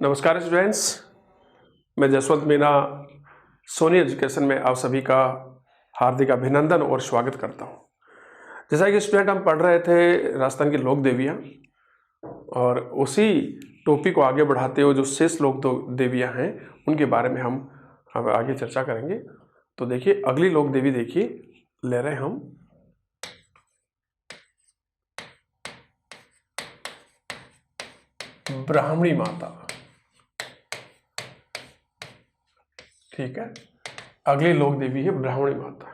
नमस्कार स्टूडेंट्स, मैं जसवंत मीना सोनी एजुकेशन में आप सभी का हार्दिक अभिनंदन और स्वागत करता हूं। जैसा कि स्टूडेंट हम पढ़ रहे थे राजस्थान की लोक देवियाँ और उसी टॉपिक को आगे बढ़ाते हुए जो शेष लोक देवियाँ हैं उनके बारे में हम आगे चर्चा करेंगे। तो देखिए अगली लोक देवी देखिए ले रहे हम ब्राह्मणी माता। ठीक है, अगली लोक देवी है ब्राह्मणी माता।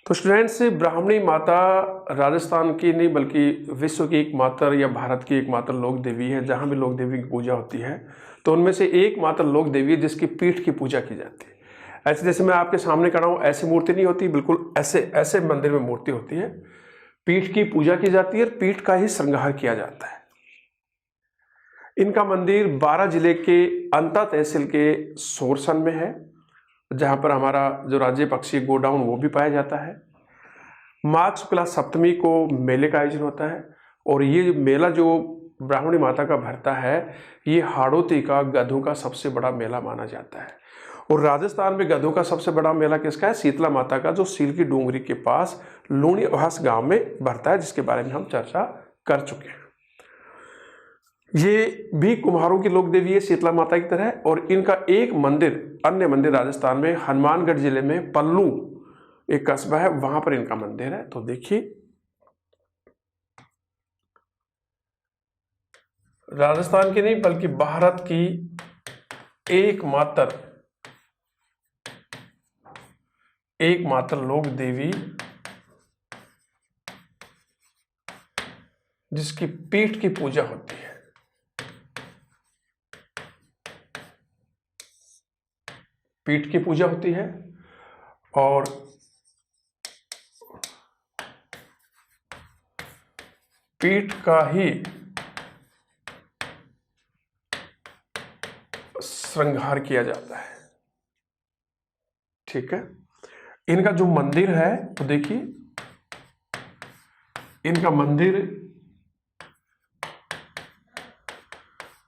तो स्टूडेंट्स, ब्राह्मणी माता राजस्थान की नहीं बल्कि विश्व की एकमात्र या भारत की एकमात्र लोक देवी है। जहाँ भी लोक देवी की पूजा होती है तो उनमें से एकमात्र लोक देवी है जिसकी पीठ की पूजा की जाती है। ऐसे जैसे मैं आपके सामने खड़ा हूँ, ऐसी मूर्ति नहीं होती, बिल्कुल ऐसे मंदिर में मूर्ति होती है, पीठ की पूजा की जाती है और पीठ का ही श्रृंगार किया जाता है। इनका मंदिर 12 जिले के अंता तहसील के सोरसन में है, जहां पर हमारा जो राज्य पक्षी गोडाउन वो भी पाया जाता है। माघ शुक्ला सप्तमी को मेले का आयोजन होता है और ये मेला जो ब्राह्मणी माता का भरता है ये हाड़ौती का गधों का सबसे बड़ा मेला माना जाता है। और राजस्थान में गधों का सबसे बड़ा मेला किसका है? शीतला माता का, जो सील की डूंगरी के पास लूणीवास गांव में भरता है, जिसके बारे में हम चर्चा कर चुके हैं। ये भी कुम्हारों की लोक देवी है शीतला माता की तरह। और इनका एक मंदिर, अन्य मंदिर राजस्थान में हनुमानगढ़ जिले में पल्लू एक कस्बा है, वहां पर इनका मंदिर है। तो देखिए राजस्थान की नहीं बल्कि भारत की एकमात्र लोक देवी जिसकी पीठ की पूजा होती है। पीठ की पूजा होती है और पीठ का ही श्रृंगार किया जाता है। ठीक है, इनका जो मंदिर है तो देखिए इनका मंदिर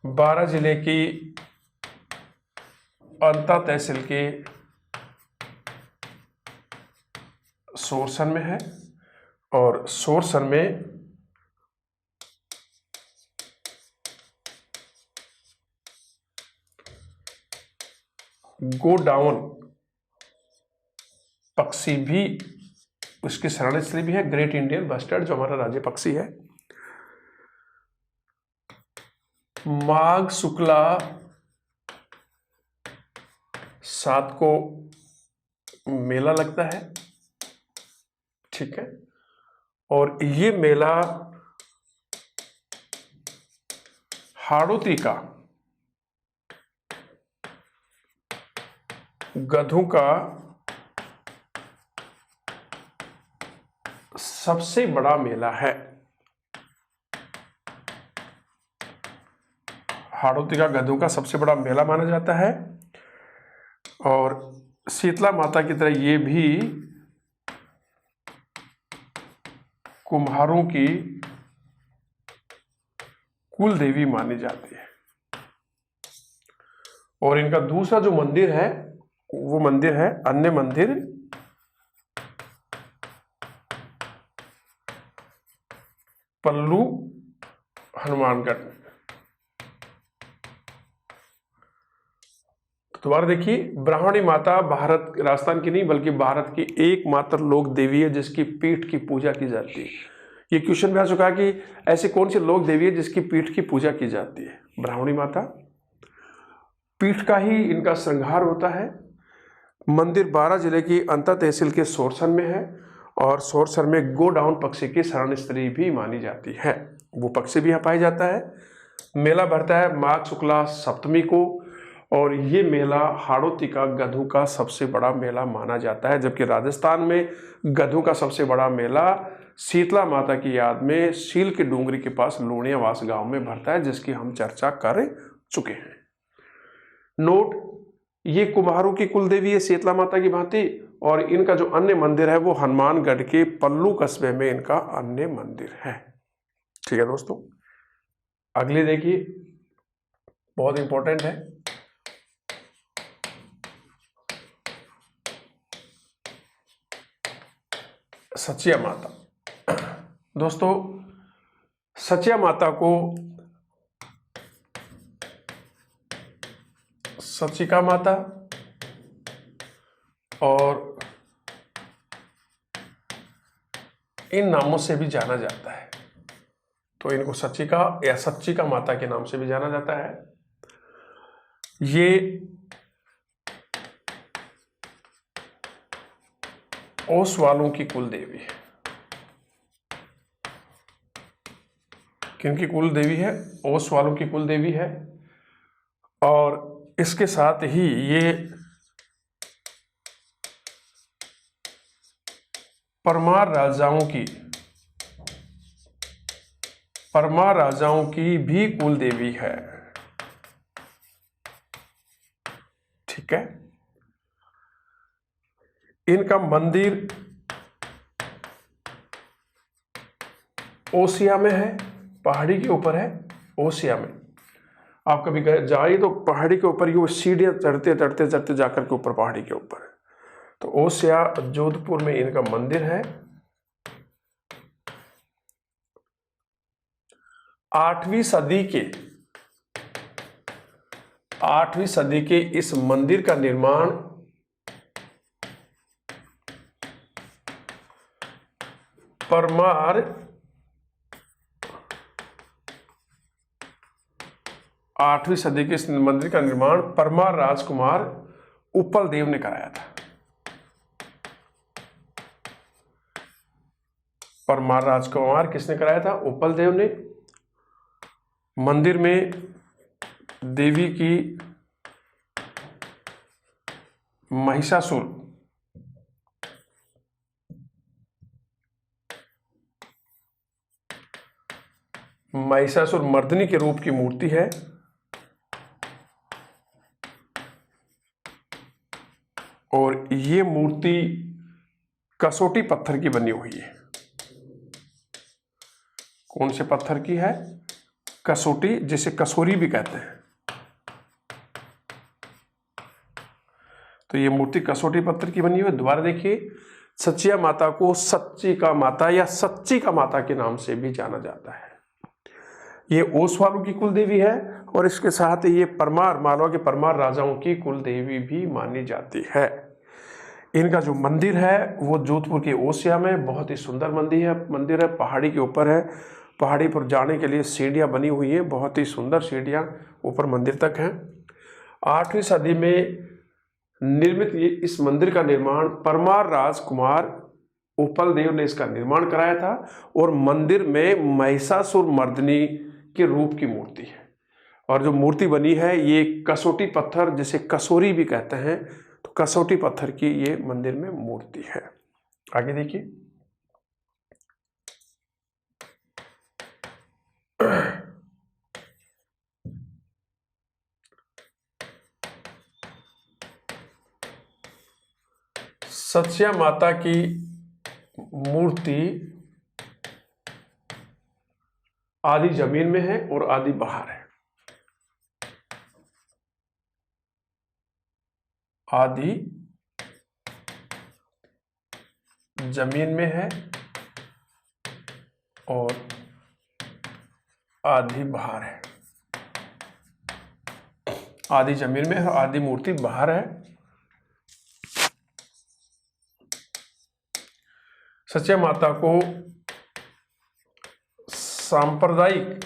12 जिले की अंता तहसील के सोरसन में है और सोरसन में गोडाउन पक्षी भी उसकी शरणस्थली भी है। ग्रेट इंडियन बस्टर्ड जो हमारा राज्य पक्षी है। माघ शुक्ला 7 को मेला लगता है। ठीक है, और ये मेला हाड़ौती का गधों का सबसे बड़ा मेला है। हाड़ौती का गधों का सबसे बड़ा मेला माना जाता है। और शीतला माता की तरह ये भी कुम्हारों की कुल देवी मानी जाती है। और इनका दूसरा जो मंदिर है वो मंदिर है अन्य मंदिर पल्लू हनुमानगढ़ में। दोबारा देखिए, ब्राह्मणी माता भारत राजस्थान की नहीं बल्कि भारत की एकमात्र लोक देवी है जिसकी पीठ की पूजा की जाती है। ये क्वेश्चन भी आ चुका है कि ऐसी कौन सी लोक देवी है जिसकी पीठ की पूजा की जाती है? ब्राह्मणी माता, पीठ का ही इनका श्रृंगार होता है। मंदिर 12 जिले की अंता तहसील के सोरसन में है और सोरसन में गोडाउन पक्षी की शरणस्थली भी मानी जाती है। वो पक्षी भी यहाँ पाया जाता है। मेला भरता है माघ शुक्ला सप्तमी को और ये मेला हाड़ौती का गधों का सबसे बड़ा मेला माना जाता है। जबकि राजस्थान में गधों का सबसे बड़ा मेला शीतला माता की याद में सील की डूंगरी के पास लूणीवास गांव में भरता है, जिसकी हम चर्चा कर चुके हैं। नोट, ये कुम्हारों की कुलदेवी है शीतला माता की भांति और इनका जो अन्य मंदिर है वो हनुमानगढ़ के पल्लू कस्बे में इनका अन्य मंदिर है। ठीक है दोस्तों, अगली देखिए बहुत इंपॉर्टेंट है। सचिया माता। दोस्तों सचिया माता को सचिका माता और इन नामों से भी जाना जाता है। तो इनको सचिका या सच्चिका माता के नाम से भी जाना जाता है। ये ओस वालों की कुल देवी है। किनकी कुल देवी है? ओस वालों की कुल देवी है। और इसके साथ ही ये परमार राजाओं की भी कुल देवी है। ठीक है। इनका मंदिर ओसिया में है, पहाड़ी के ऊपर है। ओसिया में आप कभी जाइए तो पहाड़ी के ऊपर ये सीढ़ियां चढ़ते चढ़ते चढ़ते जाकर के ऊपर पहाड़ी के ऊपर है। तो ओसिया जोधपुर में इनका मंदिर है। 8वीं सदी के इस मंदिर का निर्माण परमार 8वीं सदी के इस मंदिर का निर्माण परमार राजकुमार उपल देव ने कराया था। परमार राजकुमार किसने कराया था? उपल देव ने। मंदिर में देवी की महिषासुर मर्दिनी के रूप की मूर्ति है। और ये मूर्ति कसोटी पत्थर की बनी हुई है। कौन से पत्थर की है? कसोटी, जिसे कसूरी भी कहते हैं। तो ये मूर्ति कसोटी पत्थर की बनी हुई है। दोबारा देखिए, सचिया माता को सच्चिका माता या सच्चिका माता के नाम से भी जाना जाता है। ये ओस वालों की कुल देवी है और इसके साथ ये मालवा के परमार राजाओं की कुल देवी भी मानी जाती है। इनका जो मंदिर है वो जोधपुर के ओसिया में बहुत ही सुंदर मंदिर है। पहाड़ी के ऊपर है। पहाड़ी पर जाने के लिए सीढ़ियाँ बनी हुई हैं, बहुत ही सुंदर सीढ़ियाँ ऊपर मंदिर तक हैं। 8वीं सदी में निर्मित इस मंदिर का निर्माण परमार राजकुमार उपल देव ने इसका निर्माण कराया था। और मंदिर में महिषासुर मर्दिनी के रूप की मूर्ति है। और जो मूर्ति बनी है ये कसोटी पत्थर, जिसे कसोरी भी कहते हैं, तो कसोटी पत्थर की ये मंदिर में मूर्ति है। आगे देखिए, सचिया माता की मूर्ति आधी जमीन में है और आधी बाहर है। आधी जमीन में है और आधी बाहर है। आधी जमीन में है और आधी मूर्ति बाहर है। सचिया माता को सांप्रदायिक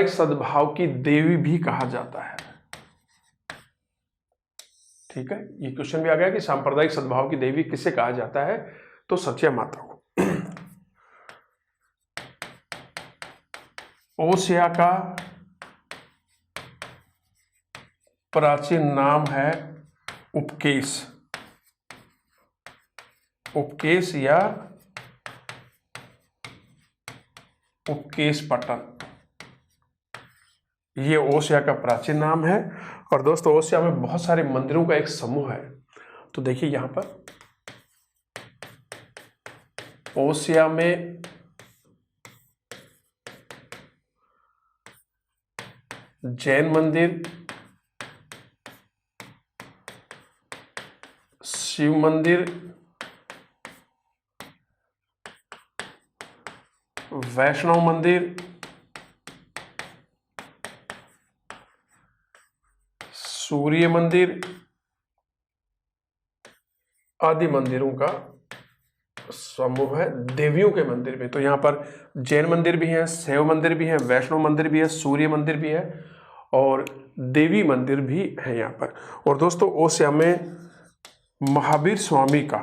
सद्भाव की देवी भी कहा जाता है। ठीक है, ये क्वेश्चन भी आ गया कि सांप्रदायिक सद्भाव की देवी किसे कहा जाता है? तो सचिया माता को। ओसिया का प्राचीन नाम है उपकेश या उपकेश पट्टन। ये ओसिया का प्राचीन नाम है। और दोस्तों ओसिया में बहुत सारे मंदिरों का एक समूह है। तो देखिए यहां पर ओसिया में जैन मंदिर, शिव मंदिर, वैष्णव मंदिर, सूर्य मंदिर आदि मंदिरों का समूह है देवियों के मंदिर में। तो यहाँ पर जैन मंदिर भी है, शैव मंदिर भी है, वैष्णव मंदिर भी है, सूर्य मंदिर भी है और देवी मंदिर भी है यहाँ पर। और दोस्तों ओसिया में महावीर स्वामी का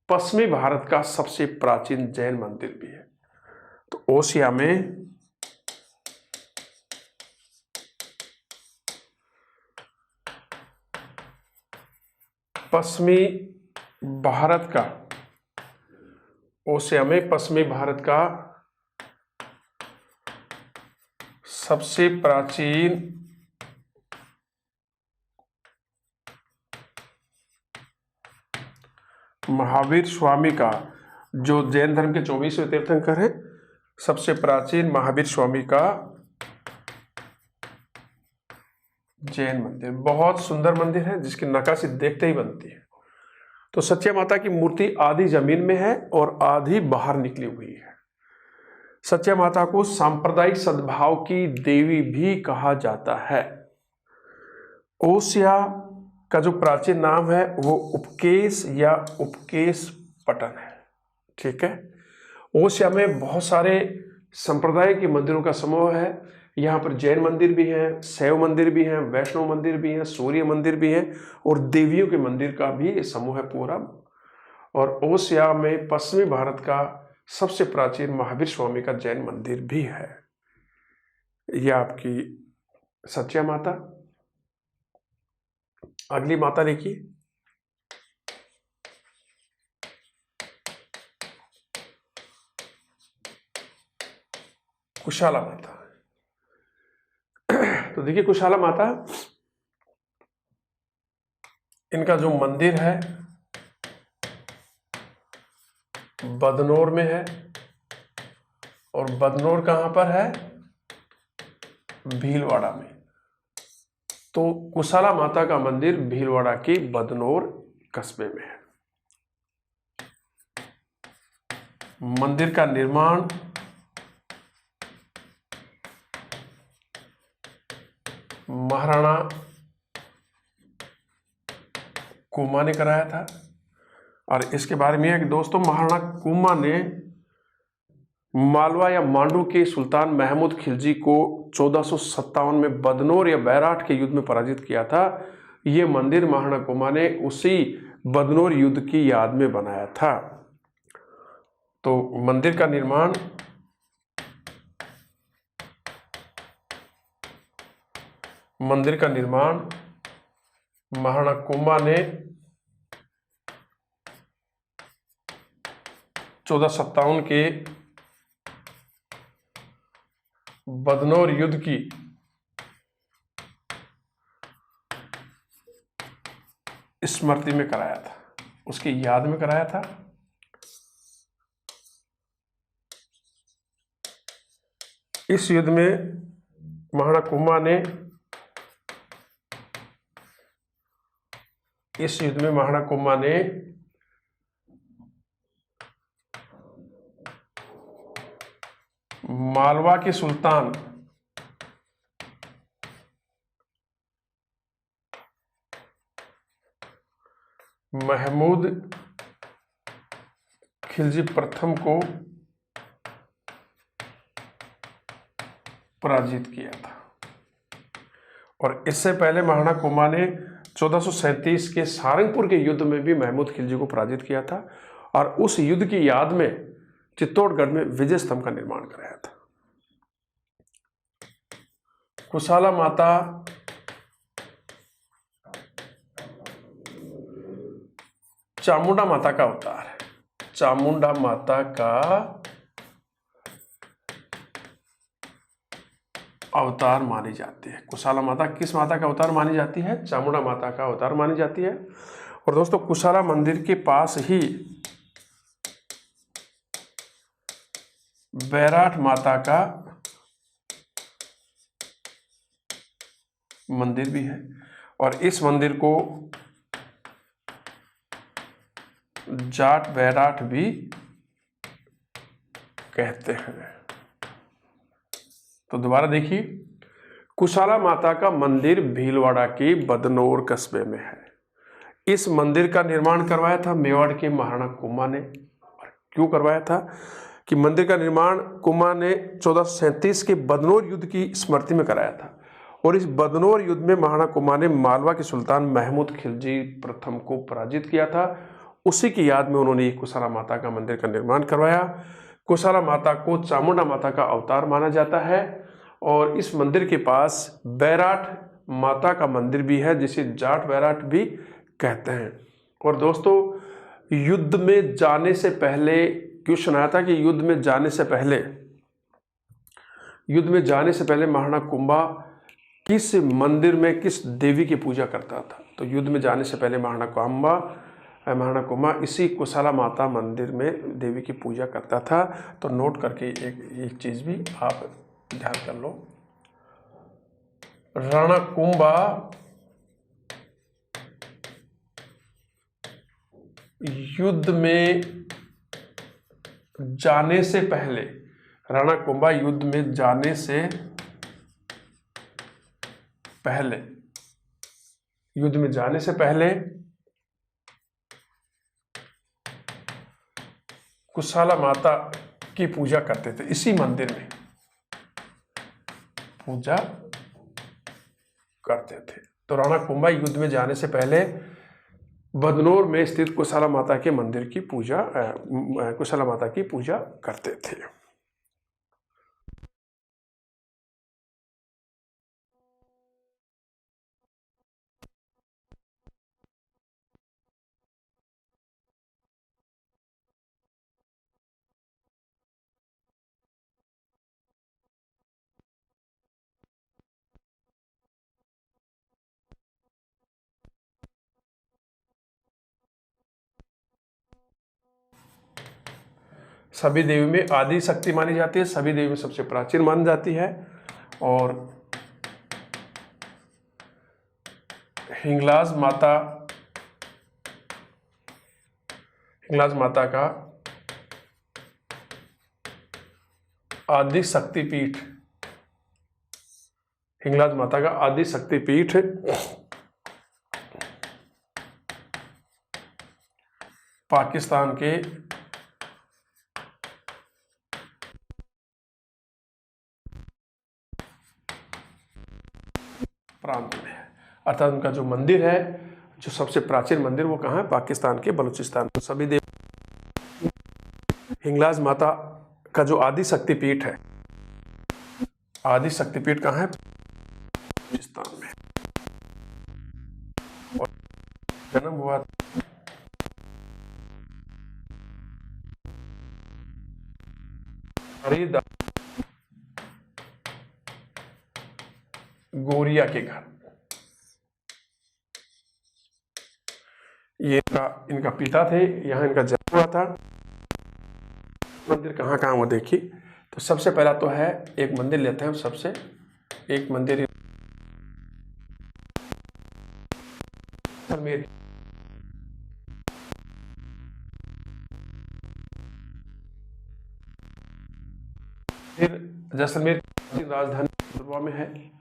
पश्चिमी भारत का सबसे प्राचीन जैन मंदिर भी है। तो ओसिया में पश्चिमी भारत का, ओसिया में पश्चिमी भारत का सबसे प्राचीन महावीर स्वामी का, जो जैन धर्म के 24वें तीर्थंकर हैं, सबसे प्राचीन महावीर स्वामी का जैन मंदिर। बहुत सुंदर मंदिर है जिसकी नक्काशी देखते ही बनती है। तो सच्चा माता की मूर्ति आधी जमीन में है और आधी बाहर निकली हुई है। सच्चा माता को सांप्रदायिक सद्भाव की देवी भी कहा जाता है। ओसिया का जो प्राचीन नाम है वो उपकेश या उपकेश पटन है। ठीक है। ओसिया में बहुत सारे संप्रदाय के मंदिरों का समूह है। यहाँ पर जैन मंदिर भी है, शैव मंदिर भी है, वैष्णव मंदिर भी है, सूर्य मंदिर भी है और देवियों के मंदिर का भी समूह है पूरा। और ओसिया में पश्चिमी भारत का सबसे प्राचीन महावीर स्वामी का जैन मंदिर भी है। यह आपकी सच्चा माता। अगली माता देखिए, कुशाला माता। तो देखिए कुशाला माता, इनका जो मंदिर है बदनौर में है। और बदनौर कहां पर है? भीलवाड़ा में। तो कुशाला माता का मंदिर भीलवाड़ा के बदनौर कस्बे में है। मंदिर का निर्माण महाराणा कुमा ने कराया था। और इसके बारे में है कि दोस्तों महाराणा कुमा ने मालवा या मांडू के सुल्तान महमूद खिलजी को 1457 में बदनौर या बैराठ के युद्ध में पराजित किया था। यह मंदिर महाराणा कुमा ने उसी बदनौर युद्ध की याद में बनाया था। तो मंदिर का निर्माण महाराणा कुमा ने 1457 के बदनौर युद्ध की स्मृति में कराया था, उसकी याद में कराया था। इस युद्ध में महाराणा कुमा ने मालवा के सुल्तान महमूद खिलजी प्रथम को पराजित किया था। और इससे पहले महाराणा कुमा ने 1437 के सारंगपुर के युद्ध में भी महमूद खिलजी को पराजित किया था। और उस युद्ध की याद में चित्तौड़गढ़ में विजय स्तंभ का निर्माण कराया था। कुशाला माता चामुंडा माता का अवतार है। चामुंडा माता का अवतार मानी जाती है। कुशाला माता किस माता का अवतार मानी जाती है? चामुंडा माता का अवतार मानी जाती है। और दोस्तों कुशाला मंदिर के पास ही बैराठ माता का मंदिर भी है और इस मंदिर को जाट बैराठ भी कहते हैं। तो दोबारा देखिए, कुशाला माता का मंदिर भीलवाड़ा के बदनौर कस्बे में है। इस मंदिर का निर्माण करवाया था मेवाड़ के महाराणा कुंभा ने। और क्यों करवाया था कि मंदिर का निर्माण कुंभा ने 1437 के बदनौर युद्ध की स्मृति में कराया था और इस बदनौर युद्ध में महाराणा कुंभा ने मालवा के सुल्तान महमूद खिलजी प्रथम को पराजित किया था। उसी की याद में उन्होंने कुशाला माता का मंदिर का निर्माण करवाया। कुशाला माता को चामुंडा माता का अवतार माना जाता है और इस मंदिर के पास बैराठ माता का मंदिर भी है जिसे जाट बैराठ भी कहते हैं। और दोस्तों, युद्ध में जाने से पहले क्वेश्चन आया था कि युद्ध में जाने से पहले महाराणा कुंभा किस मंदिर में किस देवी की पूजा करता था। तो युद्ध में जाने से पहले महाराणा कुंभा इसी कुशाला माता मंदिर में देवी की पूजा करता था। तो नोट करके एक चीज भी आप ध्यान कर लो, राणा कुंभा युद्ध में जाने से पहले, राणा कुंभा युद्ध में जाने से पहले कुशाला माता की पूजा करते थे। इसी मंदिर में पूजा करते थे। तो राणा कुंभा युद्ध में जाने से पहले बदनौर में स्थित कुशाला माता के मंदिर की कुशाला माता की पूजा करते थे। सभी देवी में आदि शक्ति मानी जाती है, सभी देवी में सबसे प्राचीन मानी जाती है और हिंगलाज माता का आदि शक्तिपीठ, हिंगलाज माता का आदि शक्तिपीठ पाकिस्तान के प्रांत में है। अर्थात उनका जो मंदिर है, जो सबसे प्राचीन मंदिर, वो कहाँ है? पाकिस्तान के बलूचिस्तान। तो सभी देव हिंगलाज माता का जो आदि शक्तिपीठ है, आदि शक्तिपीठ कहाँ है? बलूचिस्तान में। और जन्म हुआ फरीदा गोरिया के घर। ये इनका पिता थे, यहाँ इनका जन्म हुआ था। मंदिर कहाँ कहाँ वो देखिए। तो सबसे पहला तो है, एक मंदिर लेते हैं हम, एक मंदिर जैसलमेर, फिर जैसलमेर की राजधानी में है।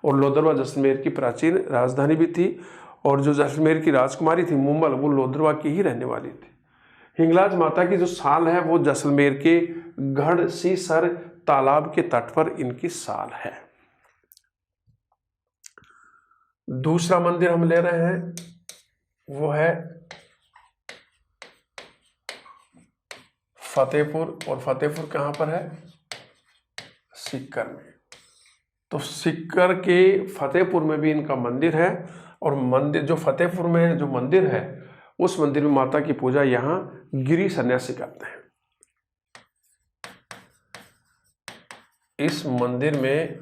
और लोदरवा जैसलमेर की प्राचीन राजधानी भी थी, और जो जैसलमेर की राजकुमारी थी मूमल, वो लोदरवा की ही रहने वाली थी। हिंगलाज माता की जो साल है वो जैसलमेर के गढ़सीसर तालाब के तट पर इनकी साल है। दूसरा मंदिर हम ले रहे हैं वो है फतेहपुर, और फतेहपुर कहाँ पर है? सीकर में। तो सीकर के फतेहपुर में भी इनका मंदिर है, और मंदिर जो फतेहपुर में जो मंदिर है उस मंदिर में माता की पूजा यहाँ गिरी सन्यासी करते हैं। इस मंदिर में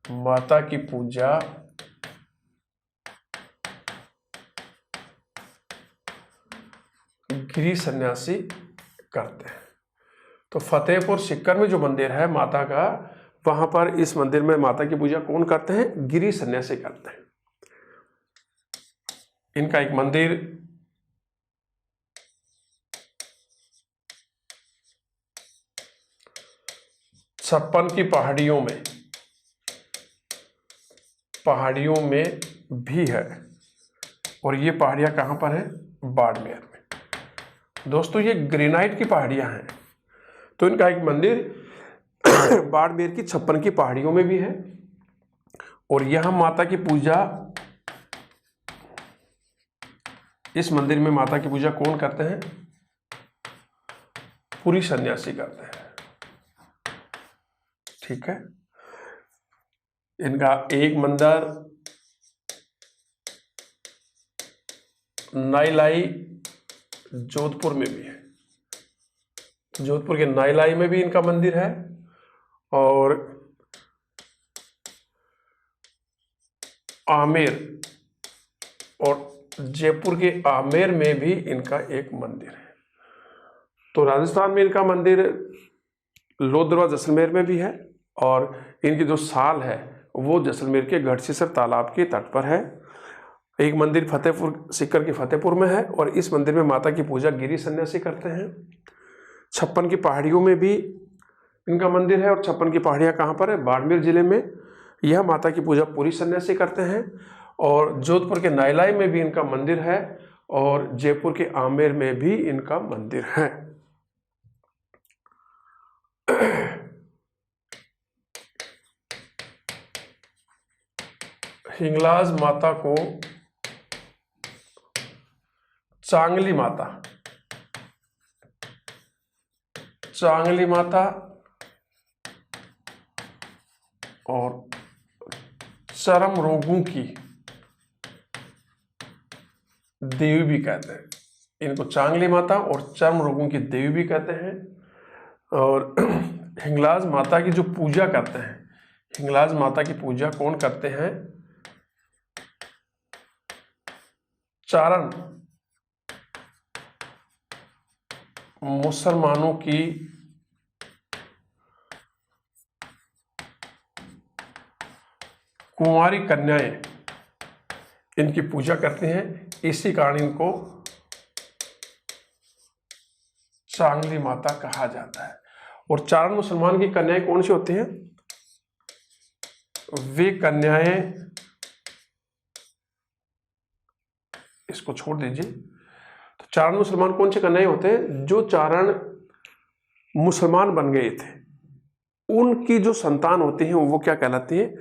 माता की पूजा गिरी सन्यासी करते हैं। तो फतेहपुर सीकर में जो मंदिर है माता का, वहां पर इस मंदिर में माता की पूजा कौन करते हैं? गिरी सन्यासी करते हैं। इनका एक मंदिर छप्पन की पहाड़ियों में भी है, और ये पहाड़ियां कहां पर है? बाड़मेर में। दोस्तों ये ग्रेनाइट की पहाड़ियां हैं, तो इनका एक मंदिर बाड़मेर की 56 की पहाड़ियों में भी है, और यहां माता की पूजा, इस मंदिर में माता की पूजा कौन करते हैं? पूरी सन्यासी करते हैं। ठीक है। इनका एक मंदिर नाईलाई जोधपुर में भी है, जोधपुर के नाईलाई में भी इनका मंदिर है, और आमेर और जयपुर के आमेर में भी इनका एक मंदिर है। तो राजस्थान में इनका मंदिर लोदरवा जैसलमेर में भी है, और इनकी जो साल है वो जैसलमेर के गढ़सीसर तालाब के तट पर है। एक मंदिर फतेहपुर सीकर के फतेहपुर में है, और इस मंदिर में माता की पूजा गिरी सन्यासी करते हैं। 56 की पहाड़ियों में भी इनका मंदिर है, और 56 की पहाड़ियाँ कहाँ पर है? बाड़मेर जिले में। यह माता की पूजा पूरी सन्यासी करते हैं, और जोधपुर के नाईलाई में भी इनका मंदिर है, और जयपुर के आमेर में भी इनका मंदिर है। हिंगलाज माता को चांगली माता और चर्म रोगों की देवी भी कहते हैं। इनको चांगली माता और चर्म रोगों की देवी भी कहते हैं। और हिंगलाज माता की जो पूजा करते हैं, हिंगलाज माता की पूजा कौन करते हैं? चारण मुसलमानों की कुंवारी कन्याएं इनकी पूजा करते हैं, इसी कारण इनको चांगली माता कहा जाता है। और चारण मुसलमान की कन्याएं कौन सी होती हैं? वे कन्याएं, इसको छोड़ दीजिए। तो चारण मुसलमान कौन से कन्याएं होते हैं? जो चारण मुसलमान बन गए थे उनकी जो संतान होती है वो क्या कहलाती है?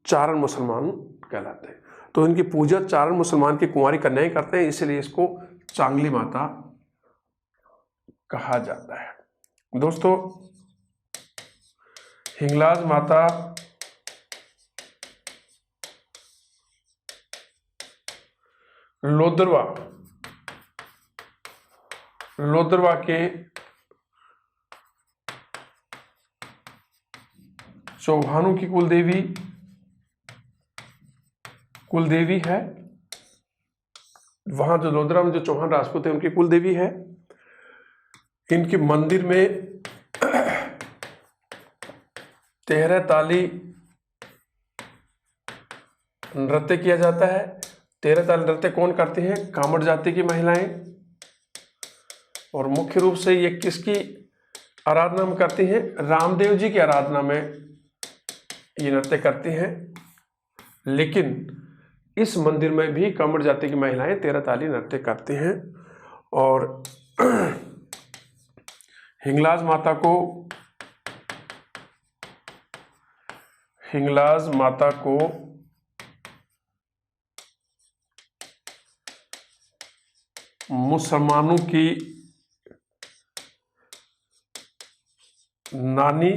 चारण मुसलमान कहलाते हैं। तो इनकी पूजा चारण मुसलमान की कुंवारी कन्याएं करते हैं, इसलिए इसको चांगली माता कहा जाता है। दोस्तों हिंगलाज माता लोदरवा के चौहानों की कुलदेवी है। वहां जो लोदरा में जो चौहान राजपूत है उनकी कुलदेवी है। इनके मंदिर में 13 ताली नृत्य किया जाता है। 13 ताली नृत्य कौन करते हैं? कामड़ जाति की महिलाएं। और मुख्य रूप से ये किसकी आराधना में करती हैं? रामदेव जी की आराधना में ये नृत्य करती हैं, लेकिन इस मंदिर में भी कामड़ जाति की महिलाएं 13 ताली नृत्य करती हैं। और हिंगलाज माता को मुसलमानों की नानी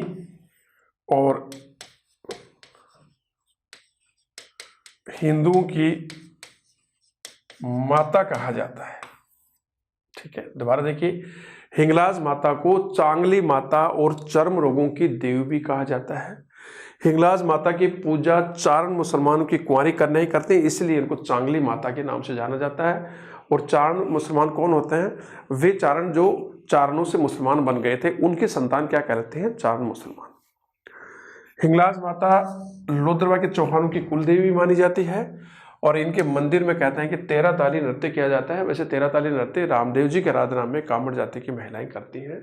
और हिंदुओं की माता कहा जाता है। ठीक है, दोबारा देखिए, हिंगलाज माता को चांगली माता और चर्म रोगों की देवी भी कहा जाता है। हिंगलाज माता की पूजा चारण मुसलमानों की कुंवारी करने ही करते हैं, इसलिए इनको चांगली माता के नाम से जाना जाता है। और चारण मुसलमान कौन होते हैं? वे चारण जो चारणों से मुसलमान बन गए थे, उनके संतान क्या कहते हैं? चारण मुसलमान। हिंगलाज माता लोदरवा के चौहानों की कुल देवी मानी जाती है। और इनके मंदिर में कहते हैं कि 13 ताली नृत्य किया जाता है। वैसे 13 ताली नृत्य रामदेव जी के आराधना में कामड़ जाति की महिलाएं करती हैं।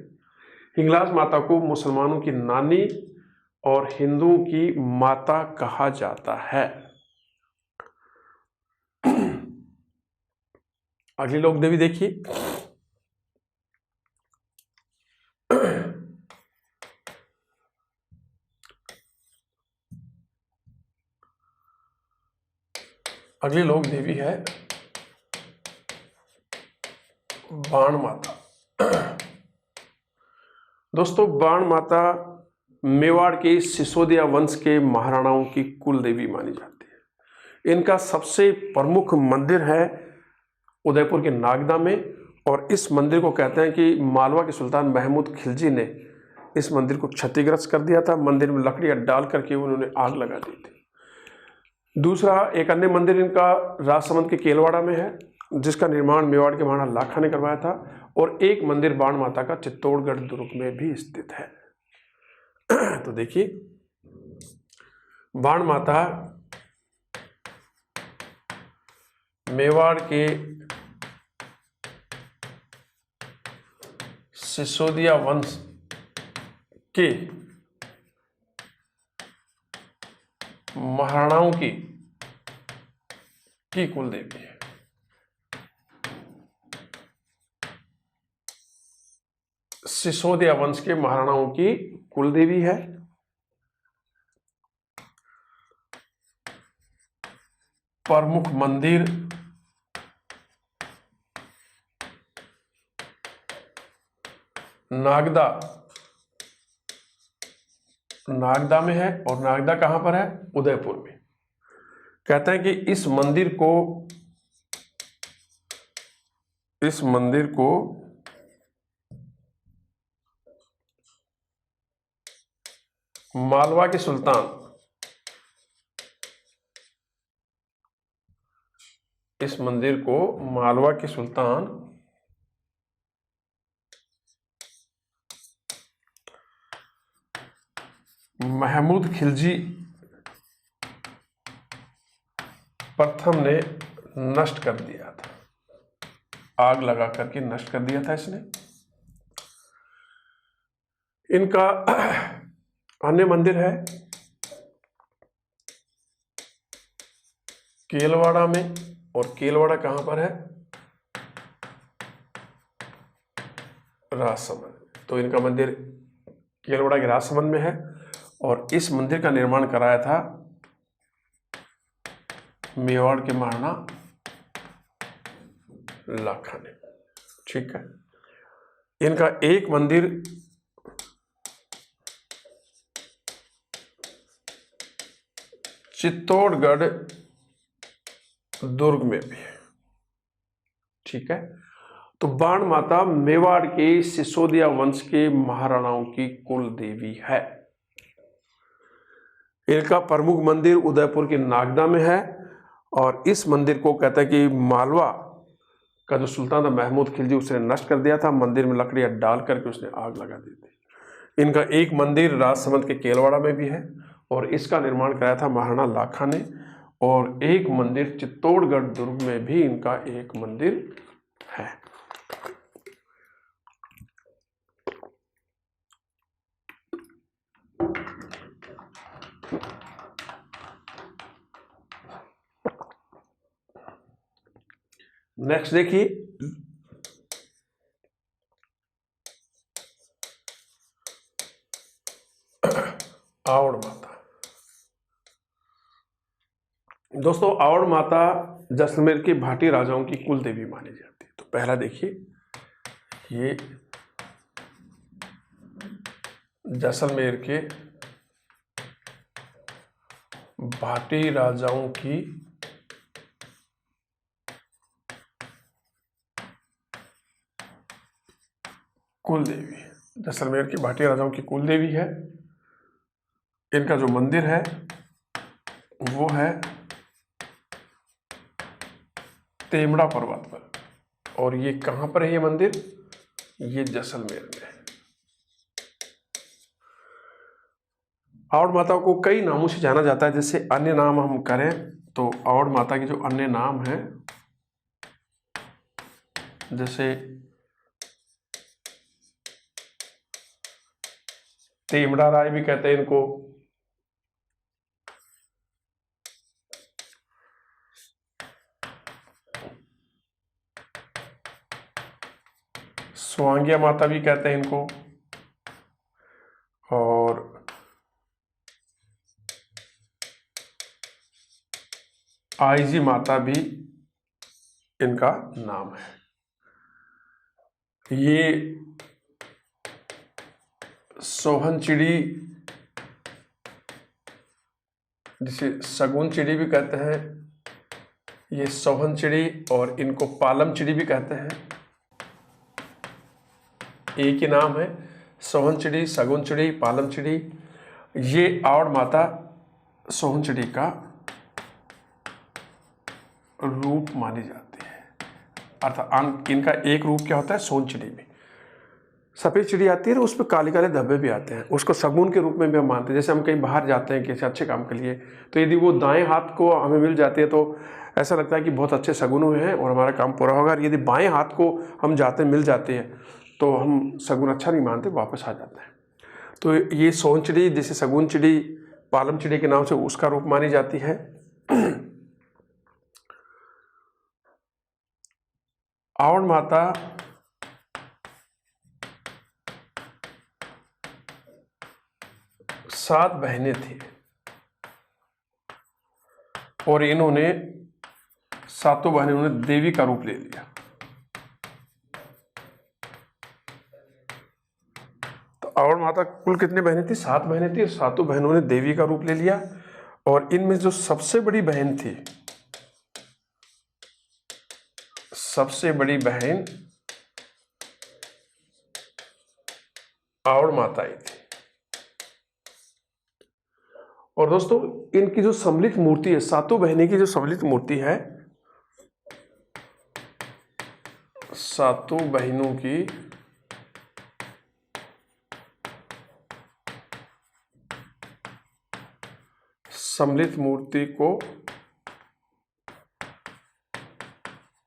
हिंगलाज माता को मुसलमानों की नानी और हिंदुओं की माता कहा जाता है। अगली लोक देवी देखिए, अगली लोक देवी है बाण माता। दोस्तों, बाण माता मेवाड़ के सिसोदिया वंश के महाराणाओं की कुल देवी मानी जाती है। इनका सबसे प्रमुख मंदिर है उदयपुर के नागदा में। और इस मंदिर को कहते हैं कि मालवा के सुल्तान महमूद खिलजी ने इस मंदिर को क्षतिग्रस्त कर दिया था। मंदिर में लकड़ियां डाल करके उन्होंने आग लगा दी थी। दूसरा, एक अन्य मंदिर इनका राजसमंद के केलवाड़ा में है, जिसका निर्माण मेवाड़ के महाराणा लाखा ने करवाया था। और एक मंदिर बाण माता का चित्तौड़गढ़ दुर्ग में भी स्थित है। तो देखिए, बाण माता मेवाड़ के सिसोदिया वंश के महाराणाओं की कुल देवी है। सिसोदिया वंश के महाराणाओं की कुल देवी है। प्रमुख मंदिर नागदा में है। और नागदा कहां पर है? उदयपुर में। कहते हैं कि इस मंदिर को मालवा के सुल्तान महमूद खिलजी प्रथम ने नष्ट कर दिया था। आग लगा करके नष्ट कर दिया था इसने। इनका अन्य मंदिर है केलवाड़ा में। और केलवाड़ा कहां पर है? राजसमंद। तो इनका मंदिर केलवाड़ा के राजसमंद में है। और इस मंदिर का निर्माण कराया था मेवाड़ के महाराणा लाखा ने। ठीक है, इनका एक मंदिर चित्तौड़गढ़ दुर्ग में भी है। ठीक है, तो बाण माता मेवाड़ के सिसोदिया वंश के महाराणाओं की कुल देवी है। इनका प्रमुख मंदिर उदयपुर के नागदा में है। और इस मंदिर को कहते हैं कि मालवा का जो सुल्तान था महमूद खिलजी, उसने नष्ट कर दिया था। मंदिर में लकड़ियां डाल करके उसने आग लगा दी थी। इनका एक मंदिर राजसमंद के केलवाड़ा में भी है। और इसका निर्माण कराया था महाराणा लाखा ने। और एक मंदिर चित्तौड़गढ़ दुर्ग में भी इनका एक मंदिर है। नेक्स्ट देखिए, आवड़ माता। दोस्तों आवड़ माता जैसलमेर के भाटी राजाओं की कुल देवी मानी जाती है। तो पहला देखिए, ये जैसलमेर के भाटी राजाओं की कुल देवी, जैसलमेर की भाटी राजाओं की कुल देवी है। इनका जो मंदिर है वो है तेमड़ा पर्वत पर। और ये कहाँ पर है ये मंदिर? ये जैसलमेर में है। आवड़ माता को कई नामों से जाना जाता है। जैसे अन्य नाम हम करें तो आवड़ माता के जो अन्य नाम हैं, जैसे तेमड़ा राय भी कहते हैं इनको, स्वांगिया माता भी कहते हैं इनको, और आईजी माता भी इनका नाम है। ये सोहन चिड़ी, जिसे सगुन चिड़ी भी कहते हैं, ये सोहन चिड़ी, और इनको पालम चिड़ी भी कहते हैं। एक ही नाम है, सोहन चिड़ी, सगुन चिड़ी, पालम चिड़ी। ये आवड़ माता सोहन चिड़ी का रूप मानी जाती है। अर्थात इनका एक रूप क्या होता है? सोहन चिड़ी में सफ़ेद चिड़ी आती है ना, उस पर काले काले धब्बे भी आते हैं, उसको सगुन के रूप में भी हम मानते हैं। जैसे हम कहीं बाहर जाते हैं किसी अच्छे काम के लिए, तो यदि वो दाएं हाथ को हमें मिल जाती है तो ऐसा लगता है कि बहुत अच्छे सगुन हुए हैं और हमारा काम पूरा होगा। यदि बाएं हाथ को हम जाते मिल जाते हैं तो हम सगुन अच्छा नहीं मानते, वापस आ जाते हैं। तो ये सोहन चिड़ी, जैसे सगुन चिड़ी, पालम चिड़ी के नाम से उसका रूप मानी जाती है। आवड़ माता सात बहनें थी और इन्होंने सातों बहनों ने देवी का रूप ले लिया। तो आवड़ माता कुल कितनी बहनें थी? सात बहनें थी और सातों बहनों ने देवी का रूप ले लिया। और इनमें जो सबसे बड़ी बहन थी, सबसे बड़ी बहन आवड़ माता ही थी। और दोस्तों इनकी जो सम्मिलित मूर्ति है, सातों बहनें की जो सम्मिलित मूर्ति है, सातों बहनों की सम्मिलित मूर्ति को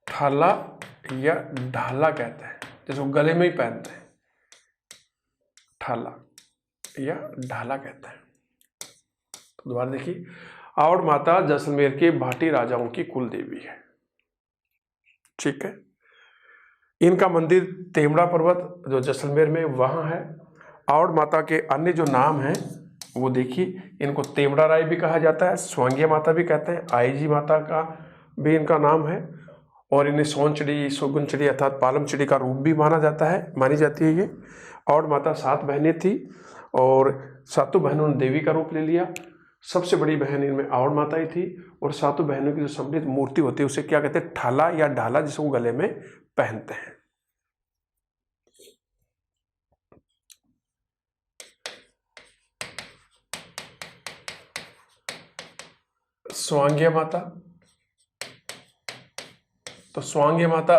ठाला या ढाला कहते हैं, जिसको गले में ही पहनते हैं, ठाला या ढाला कहते हैं। तो दोबारा देखिए, आवड़ माता जैसलमेर के भाटी राजाओं की कुल देवी है। ठीक है, इनका मंदिर तेमड़ा पर्वत जो जैसलमेर में वहाँ है। आवड़ माता के अन्य जो नाम हैं वो देखिए, इनको तेमड़ा राय भी कहा जाता है, स्वांगिया माता भी कहते हैं, आईजी माता का भी इनका नाम है, और इन्हें सोहन चिड़ी, सगुन चिड़ी अर्थात पालम चिड़ी का रूप भी माना जाता है, मानी जाती है ये। आवड़ माता सात बहनें थी और सातों बहनों ने देवी का रूप ले लिया। सबसे बड़ी बहन इनमें आवड़ माता ही थी, और सातों बहनों की जो सम्मिलित मूर्ति होती है उसे क्या कहते हैं? ठाला या ढाला, जिसको गले में पहनते हैं। स्वांगिया माता, तो स्वांगिया माता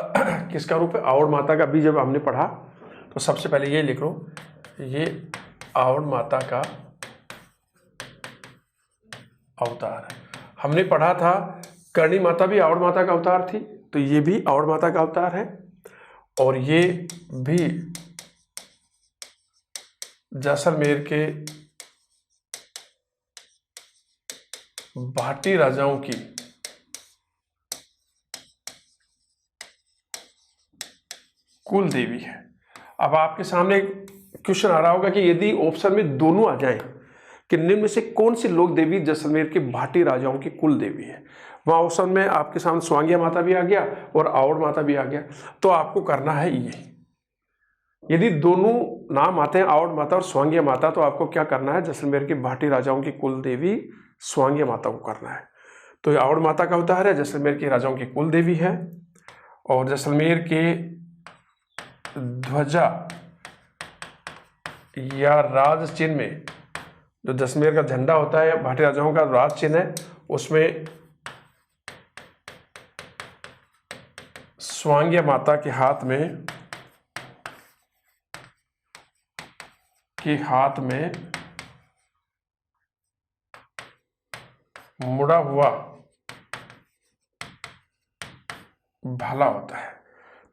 किसका रूप है? आवड़ माता का भी जब हमने पढ़ा तो सबसे पहले ये लिख लो, ये आवड़ माता का अवतार है। हमने पढ़ा था करणी माता भी आवड़ माता का अवतार थी, तो ये भी आवड़ माता का अवतार है। और ये भी जैसलमेर के भाटी राजाओं की कुल देवी है। अब आपके सामने क्वेश्चन आ रहा होगा कि यदि ऑप्शन में दोनों आ जाएं कि निम्न में से कौन सी लोक देवी जैसलमेर के भाटी राजाओं की कुल देवी है, वहां ऑप्शन में आपके सामने स्वांगिया माता भी आ गया और आवड़ माता भी आ गया। तो आपको करना है ये, यदि दोनों नाम आते हैं आवड़ माता और स्वांगिया माता, तो आपको क्या करना है, जैसलमेर के भाटी राजाओं की कुल देवी स्वांगिया माता को करना है। तो आवड़ माता का उदाहरण है, जैसलमेर के राजाओं की कुल देवी है। और जैसलमेर के ध्वजा या राज चिन्ह में जो जैसलमेर का झंडा होता है, भाटी राजाओं का राज चिन्ह है, उसमें स्वांगिया माता के हाथ में मुड़ा हुआ भाला होता है।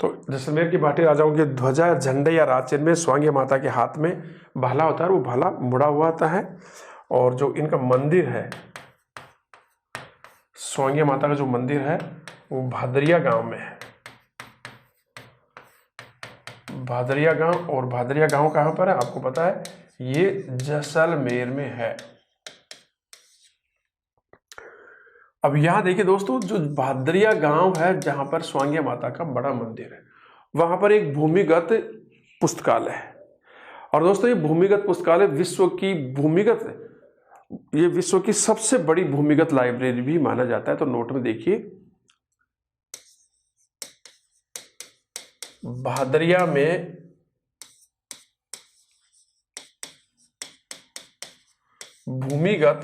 तो जैसलमेर की भाटी राजाओं के ध्वजा, झंडे या राज चिन्ह में स्वांगिया माता के हाथ में भाला होता है, वो भाला मुड़ा हुआ होता है। और जो इनका मंदिर है, स्वांगिया माता का जो मंदिर है वो भादरिया गांव में है। भादरिया गांव, और भादरिया गांव कहाँ पर है आपको पता है, ये जैसलमेर में है। अब यहां देखिए दोस्तों, जो भादरिया गांव है जहां पर स्वांगिया माता का बड़ा मंदिर है, वहां पर एक भूमिगत पुस्तकालय है। और दोस्तों ये भूमिगत पुस्तकालय विश्व की सबसे बड़ी भूमिगत लाइब्रेरी भी माना जाता है। तो नोट में देखिए, भादरिया में भूमिगत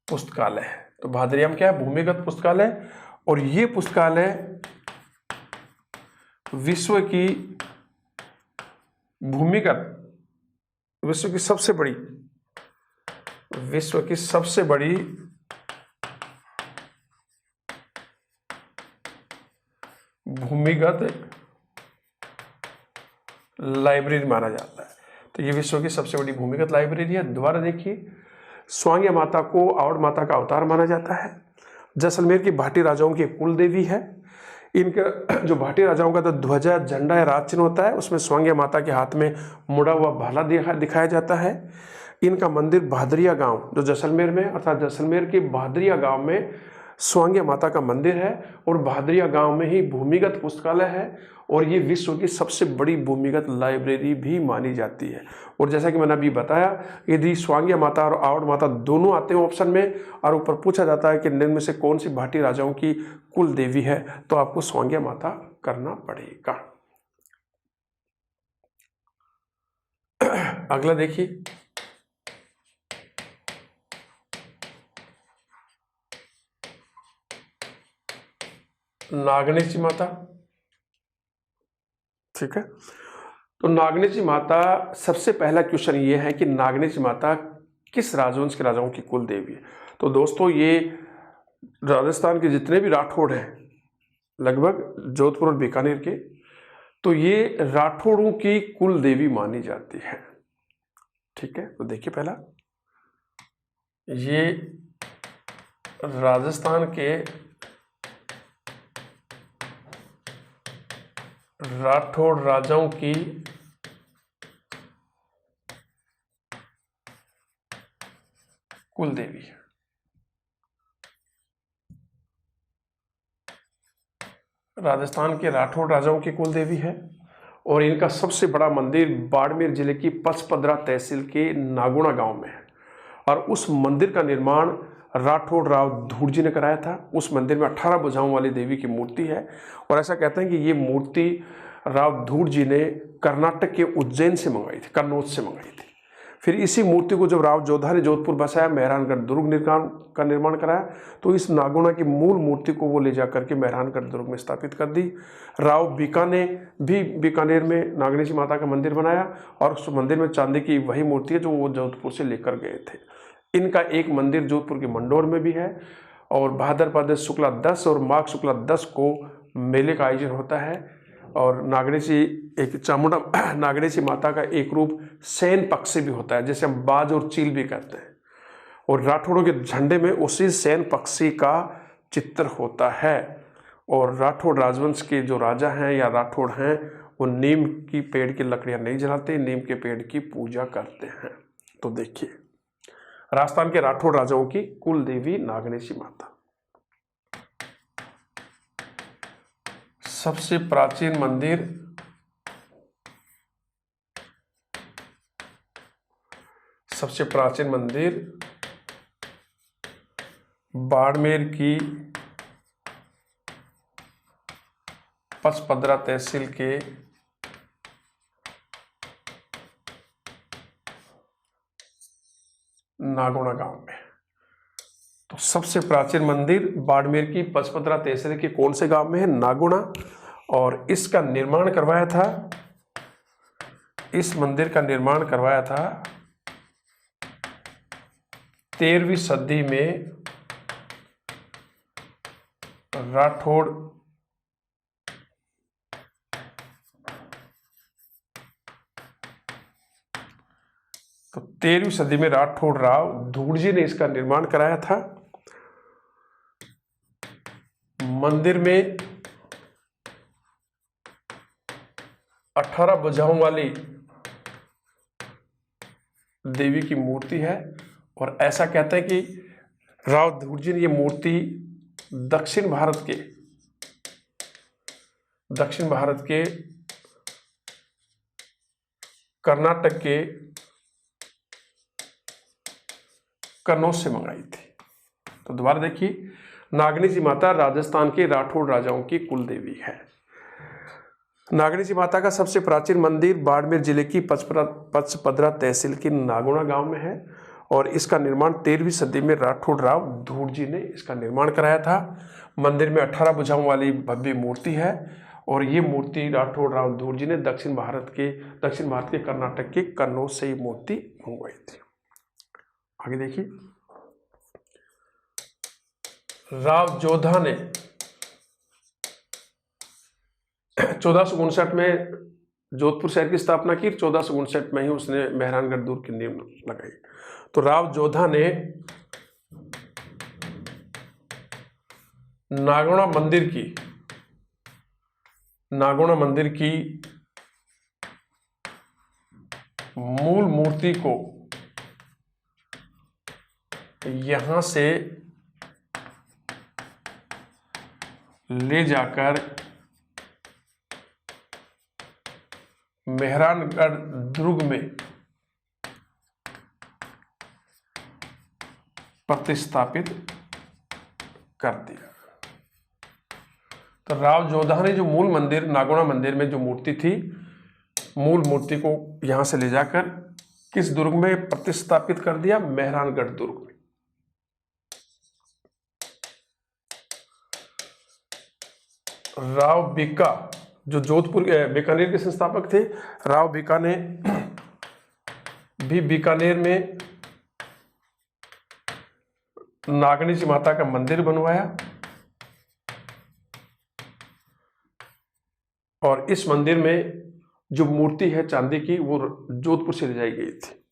पुस्तकालय है। तो भादरिया में क्या है, भूमिगत पुस्तकालय। और ये पुस्तकालय विश्व की सबसे बड़ी भूमिगत लाइब्रेरी माना जाता है। तो ये विश्व की सबसे बड़ी भूमिगत लाइब्रेरी है। दोबारा देखिए, स्वांगिया माता को आवड़ माता का अवतार माना जाता है। जैसलमेर की भाटी राजाओं की कुल देवी है। इनका जो भाटी राजाओं का तो ध्वजा, झंडा या राज चिन्ह होता है, उसमें स्वांगिया माता के हाथ में मुड़ा हुआ भाला दिखाया जाता है। इनका मंदिर भादरिया गांव जो जैसलमेर में, अर्थात जैसलमेर के भादरिया गांव में स्वांगिया माता का मंदिर है। और भादरिया गांव में ही भूमिगत पुस्तकालय है। और ये विश्व की सबसे बड़ी भूमिगत लाइब्रेरी भी मानी जाती है। और जैसा कि मैंने अभी बताया, यदि स्वांगिया माता और आवड़ माता दोनों आते हैं ऑप्शन में, और ऊपर पूछा जाता है कि निम्न में से कौन सी भाटी राजाओं की कुल देवी है, तो आपको स्वांगिया माता करना पड़ेगा। अगला देखिए, नागणेशी माता। ठीक है, तो नागणेशी माता, सबसे पहला क्वेश्चन ये है कि नागणेशी माता किस राजवंश के राजाओं की कुल देवी है। तो दोस्तों ये राजस्थान के जितने भी राठौड़ हैं, लगभग जोधपुर और बीकानेर के, तो ये राठौड़ों की कुल देवी मानी जाती है। ठीक है, तो देखिए पहला, ये राजस्थान के राठौड़ राजाओं की कुल देवी है। राजस्थान के राठौड़ राजाओं की कुल देवी है। और इनका सबसे बड़ा मंदिर बाड़मेर जिले की पचपदरा तहसील के नागुणा गांव में है। और उस मंदिर का निर्माण राठौड़ राव धूड़ जी ने कराया था। उस मंदिर में 18 भुजाओं वाली देवी की मूर्ति है। और ऐसा कहते हैं कि ये मूर्ति राव धूड़ जी ने कर्नाटक के उज्जैन से मंगाई थी, कन्नौज से मंगाई थी। फिर इसी मूर्ति को जब राव जोधा ने जोधपुर बसाया, मेहरानगढ़ दुर्ग का निर्माण कराया, तो इस नागुणा की मूल मूर्ति को वो ले जा करके मेहरानगढ़ दुर्ग में स्थापित कर दी। राव बीका ने भी बीकानेर में नागणेशी माता का मंदिर बनाया। और उस मंदिर में चांदी की वही मूर्ति है जो वो जोधपुर से लेकर गए थे। इनका एक मंदिर जोधपुर के मंडौर में भी है। और भाद्रपद शुक्ला 10 और माघ शुक्ला 10 को मेले का आयोजन होता है। और नागणेशी माता का एक रूप सैन पक्षी भी होता है, जैसे हम बाज और चील भी कहते हैं। और राठौड़ों के झंडे में उसी सैन पक्षी का चित्र होता है। और राठौड़ राजवंश के जो राजा हैं या राठौड़ हैं वो नीम की पेड़ की लकड़ियां नहीं जलाते, नीम के पेड़ की पूजा करते हैं। तो देखिए, राजस्थान के राठौड़ राजाओं की कुल देवी नागनेशी माता। सबसे प्राचीन मंदिर बाड़मेर की पचपदरा तहसील के नागोना गांव में। तो सबसे प्राचीन मंदिर बाड़मेर की पचपदरा तहसील के कौन से गांव में है? नागोना। और इसका निर्माण करवाया था, इस मंदिर का निर्माण करवाया था 13वीं सदी में राठौड़ तो 13वीं सदी में राठौड़ राव धूड़जी ने इसका निर्माण कराया था। मंदिर में 18 भुजाओं वाली देवी की मूर्ति है। और ऐसा कहते हैं कि राव धूड़जी ने ये मूर्ति दक्षिण भारत के कर्नाटक के कन्नौज से मंगाई थी। तो दोबारा देखिए, नागनेशी माता राजस्थान के राठौड़ राजाओं की कुल देवी है। नागनेशी माता का सबसे प्राचीन मंदिर बाड़मेर जिले की पचपदरा तहसील के नागोना गांव में है और इसका निर्माण 13वीं सदी में राठौड़ राव धूड़जी ने इसका निर्माण कराया था। मंदिर में 18 भुजाओं वाली भव्य मूर्ति है और ये मूर्ति राठौड़ राव धूड़जी ने दक्षिण भारत के कर्नाटक के कन्नौज से ये मूर्ति मंगवाई थी। आगे देखिए, राव जोधा ने 1459 में जोधपुर शहर की स्थापना की। 1459 में ही उसने मेहरानगढ़ दुर्ग की नींव लगाई। तो राव जोधा ने नागोना मंदिर की मूल मूर्ति को यहां से ले जाकर मेहरानगढ़ दुर्ग में प्रतिस्थापित कर दिया। तो राव जोधा ने जो मूल मंदिर नागोना मंदिर में जो मूर्ति थी, मूल मूर्ति को यहां से ले जाकर किस दुर्ग में प्रतिस्थापित कर दिया? मेहरानगढ़ दुर्ग में। राव बीका जो जोधपुर बीकानेर के संस्थापक थे, राव बीका ने भी बीकानेर में नागनेशी माता का मंदिर बनवाया और इस मंदिर में जो मूर्ति है चांदी की वो जोधपुर से ले जाई गई थी।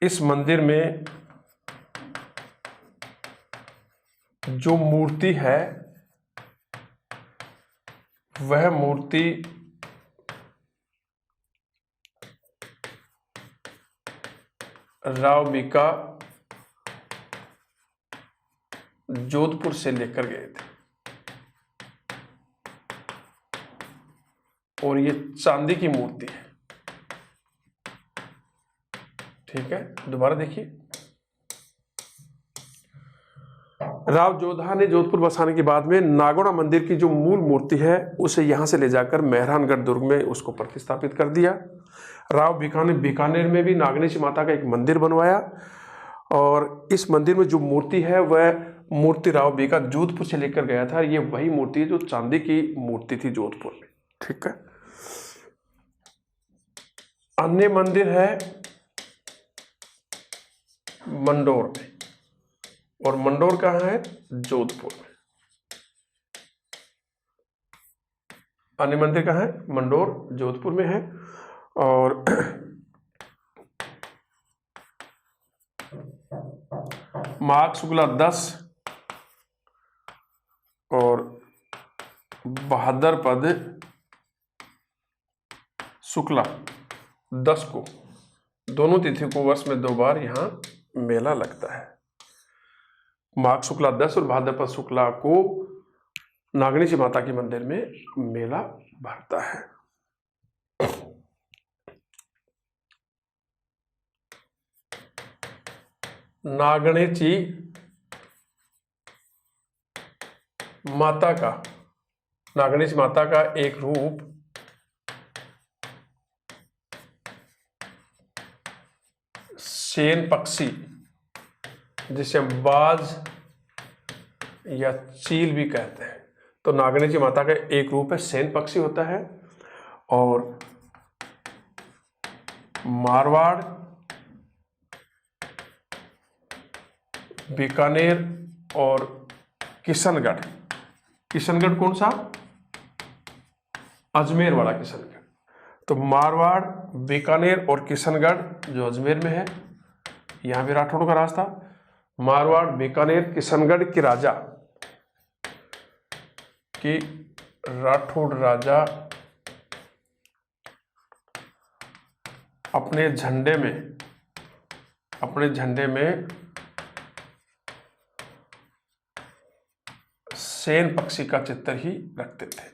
इस मंदिर में जो मूर्ति है वह मूर्ति राव बीका जोधपुर से लेकर गए थे और ये चांदी की मूर्ति है। ठीक है, दोबारा देखिए, राव जोधा ने जोधपुर बसाने के बाद में नागोना मंदिर की जो मूल मूर्ति है उसे यहां से ले जाकर मेहरानगढ़ दुर्ग में उसको प्रतिस्थापित कर दिया। राव बीका ने बीकानेर में भी नागनेशी माता का एक मंदिर बनवाया और इस मंदिर में जो मूर्ति है वह मूर्ति राव बीका जोधपुर से लेकर गया था। ये वही मूर्ति है जो चांदी की मूर्ति थी जोधपुर में। ठीक है, अन्य मंदिर है मंडोर में और मंडोर कहाँ है? जोधपुर में। अन्य मंदिर कहाँ है? मंडोर जोधपुर में है। और माघ शुक्ला 10 और भाद्रपद शुक्ला 10 को, दोनों तिथि को वर्ष में 2 बार यहाँ मेला लगता है। माघ शुक्ला 10 और भाद्रपद शुक्ला को नागणीची माता के मंदिर में मेला भरता है। नागणीची माता का एक रूप सेन पक्षी, जिसे हम बाज या चील भी कहते हैं, तो नागणीची माता का एक रूप है सेन पक्षी होता है। और मारवाड़, बीकानेर और किशनगढ़ कौन सा? अजमेर वाला किशनगढ़। तो मारवाड़, बीकानेर और किशनगढ़ जो अजमेर में है, यहाँ भी राठौड़ का राज था। मारवाड़, बीकानेर, किशनगढ़ की राठौड़ राजा अपने झंडे में सेन पक्षी का चित्र ही रखते थे।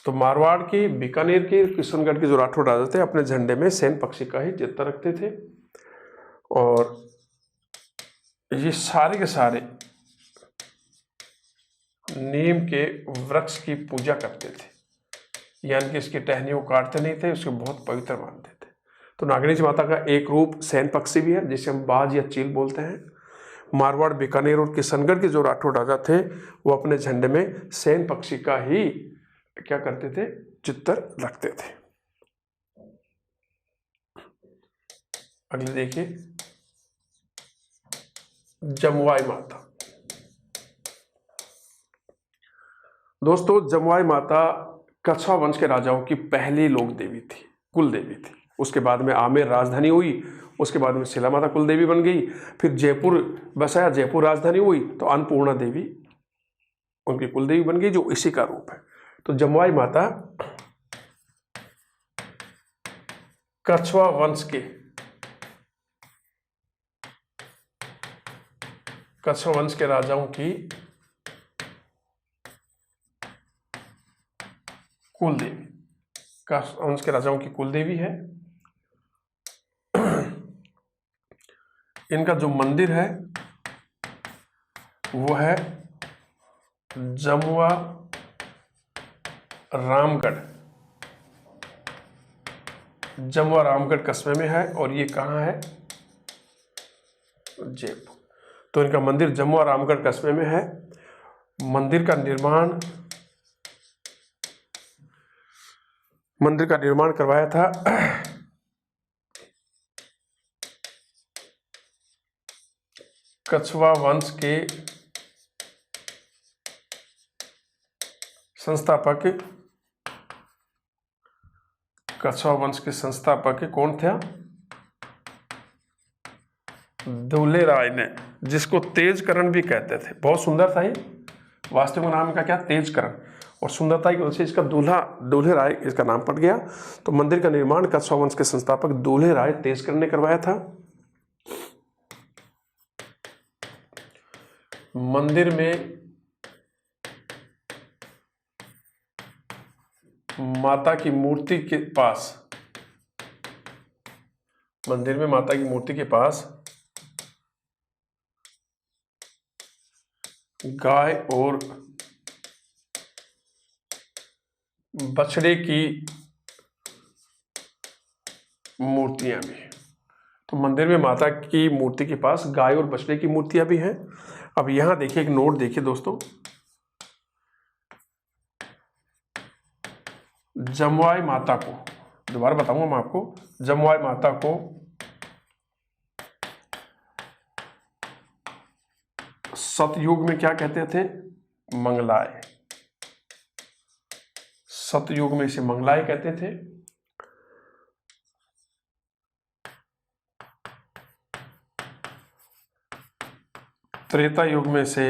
तो मारवाड़ की, बीकानेर की, किशनगढ़ के जो राठौड़ राजा थे अपने झंडे में सेन पक्षी का ही चित्र रखते थे। और ये सारे के सारे नीम के वृक्ष की पूजा करते थे, यानी कि इसकी टहनियों काटते नहीं थे, उसको बहुत पवित्र मानते थे। तो नागणीची माता का एक रूप सेन पक्षी भी है, जिसे हम बाज या चील बोलते हैं। मारवाड़, बीकानेर और किशनगढ़ के जो राठौड़ राजा थे वो अपने झंडे में सेन पक्षी का ही क्या करते थे? चित्र रखते थे। अगले देखिए, जमुआई माता। दोस्तों, जमुआई माता कछवा वंश के राजाओं की पहली लोक देवी थी, कुल देवी थी। उसके बाद में आमेर राजधानी हुई, उसके बाद में शिला माता कुल देवी बन गई, फिर जयपुर बसाया, जयपुर राजधानी हुई, तो अन्नपूर्णा देवी उनकी कुल देवी बन गई, जो इसी का रूप है। तो जमुआई माता कछवा वंश के राजाओं की कुल देवी, कछवा वंश के राजाओं की कुल देवी है। इनका जो मंदिर है वो है जमुआ रामगढ़ कस्बे में है, और ये कहाँ है? जयपुर। तो इनका मंदिर जमुआ रामगढ़ कस्बे में है। मंदिर का निर्माण करवाया था कछवा वंश के संस्थापक कौन थे? दुल्हे राय ने, जिसको तेजकरण भी कहते थे। बहुत सुंदर था ये, वास्तविक नाम का क्या? तेजकरण। और सुंदरता की वजह से इसका दुल्हे राय इसका नाम पड़ गया। तो मंदिर का निर्माण कछवा वंश के संस्थापक दुल्हे राय तेजकरण ने करवाया था। मंदिर में माता की मूर्ति के पास गाय और बछड़े की मूर्तियां भी हैं। तो मंदिर में माता की मूर्ति के पास गाय और बछड़े की मूर्तियां भी हैं। अब यहां देखिए, एक नोट देखिए दोस्तों, जमुआई माता को, दोबारा बताऊंगा मैं आपको, जमुआई माता को सतयुग में क्या कहते थे? मंगलाय। सतयुग में इसे मंगलाय कहते थे। त्रेता युग में से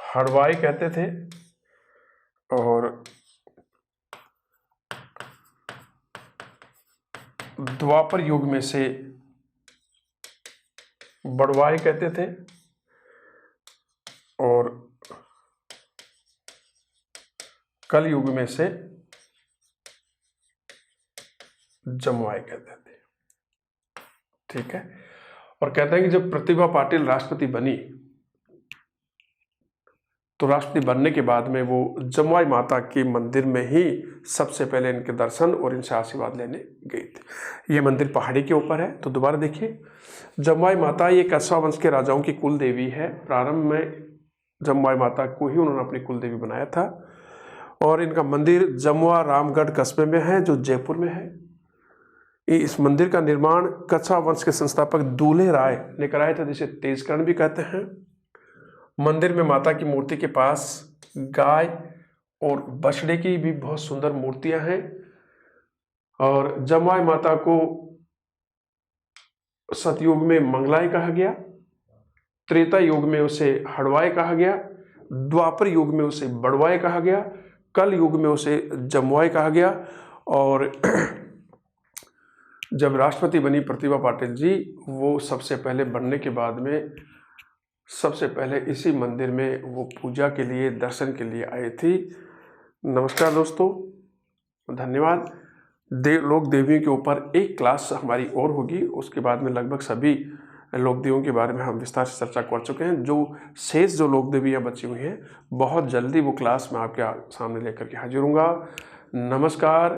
हड़वाई कहते थे और द्वापर युग में से बड़वाई कहते थे और कल युग में से जमवाई कहते थे। ठीक है। और कहते हैं कि जब प्रतिभा पाटिल राष्ट्रपति बनी तो राष्ट्रपति बनने के बाद में वो जमवाई माता के मंदिर में ही सबसे पहले इनके दर्शन और इनसे आशीर्वाद लेने गई थी। ये मंदिर पहाड़ी के ऊपर है। तो दोबारा देखिए, जमवाई माता ये कछवा वंश के राजाओं की कुल देवी है। प्रारंभ में जमवाई माता को ही उन्होंने अपनी कुल देवी बनाया था और इनका मंदिर जमुआ रामगढ़ कस्बे में है जो जयपुर में है। इस मंदिर का निर्माण कछवा वंश के संस्थापक दूल्हे राय ने कराया था, जिसे तेजकर्ण भी कहते हैं। मंदिर में माता की मूर्ति के पास गाय और बछड़े की भी बहुत सुंदर मूर्तियां हैं। और जमवाई माता को सतयुग में मंगलाई कहा गया, त्रेता युग में उसे हड़वाई कहा गया, द्वापर युग में उसे बड़वाई कहा गया, कल युग में उसे जमवाई कहा गया। और जब राष्ट्रपति बनी प्रतिभा पाटिल जी, वो सबसे पहले बनने के बाद में सबसे पहले इसी मंदिर में वो पूजा के लिए, दर्शन के लिए आई थी। नमस्कार दोस्तों, धन्यवाद। लोक देवियों के ऊपर एक क्लास हमारी और होगी, उसके बाद में लगभग सभी लोक देवियों के बारे में हम विस्तार से चर्चा कर चुके हैं। जो शेष जो लोक देवियाँ बची हुई हैं, बहुत जल्दी वो क्लास मैं आपके सामने लेकर के हाजिर हूँगा। नमस्कार।